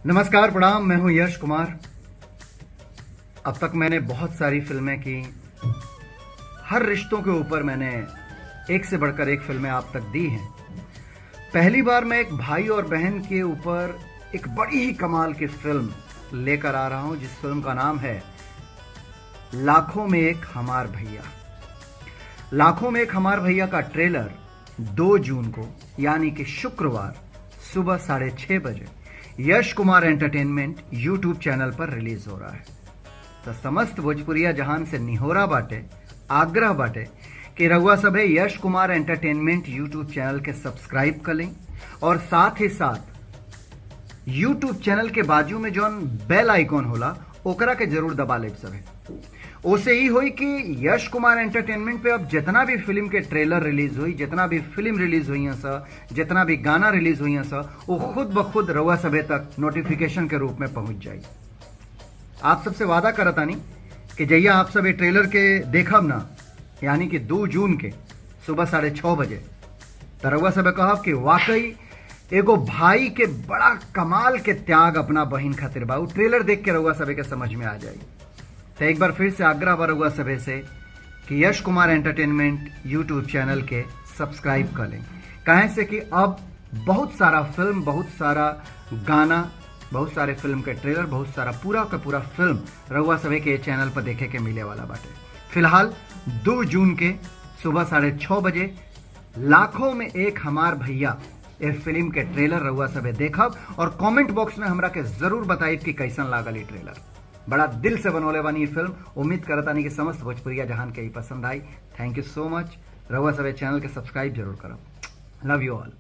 नमस्कार, प्रणाम। मैं हूं यश कुमार। अब तक मैंने बहुत सारी फिल्में की। हर रिश्तों के ऊपर मैंने एक से बढ़कर एक फिल्में आप तक दी हैं। पहली बार मैं एक भाई और बहन के ऊपर एक बड़ी ही कमाल की फिल्म लेकर आ रहा हूं, जिस फिल्म का नाम है लाखों में एक हमार भैया। लाखों में एक हमार भैया का ट्रेलर 2 जून को यानी कि शुक्रवार सुबह 6:30 बजे Yash Kumar entertainment YouTube channel पर रिलीज हो रहा है। तो समस्त भोजपुरिया जहान से निहोरा बाटे, आग्रह बाटे कि रउआ सभे Yash Kumar entertainment YouTube channel के सब्सक्राइब कर लें और साथ ही साथ यूट्यूब चैनल के बाजू में जौन बेल आइकॉन होला ओकरा के जरूर दबा ले सभे। उसे ही हुई कि यश कुमार एंटरटेनमेंट पे अब जितना भी फिल्म के ट्रेलर रिलीज हुई, जितना भी फिल्म रिलीज हुई हैं सर, जितना भी गाना रिलीज हुई हैं सर, वो खुद ब खुद रउआ सभे तक नोटिफिकेशन के रूप में पहुंच जाए। आप सबसे वादा करतानी कि जैया आप सब ये ट्रेलर के देखब ना, यानी कि 2 जून के सुबह 6:30 बजे, तो रउआ सभे कहब कि वाकई एगो भाई के बड़ा कमाल के त्याग अपना बहिन खातिर बा। ट्रेलर देख के रउआ सभे के समझ में आ जाए। तो एक बार फिर से आग्रह बा रउआ सभे से कि Yash Kumar entertainment YouTube channel के सब्सक्राइब कर लें। कहें से कि अब बहुत सारा फिल्म, बहुत सारा गाना, बहुत सारे फिल्म के ट्रेलर, बहुत सारा पूरा का पूरा फिल्म रउआ सभे के चैनल पर देखे के मिले वाला बाटे। फिलहाल 2 जून के सुबह 6:30 बजे लाखों में एक हमार भैया ये फिल्म के ट्रेलर रउआ सभे देखब और कमेंट बॉक्स में हमरा के जरूर बताइब कि कैसन लागल ये ट्रेलर। बड़ा दिल से बनोले बानी ये फिल्म। उम्मीद करतानी कि समस्त भोजपुरिया जहान के ही पसंद आई। Thank you so much. रउआ सभे चैनल के सब्सक्राइब जरूर करब। Love you all.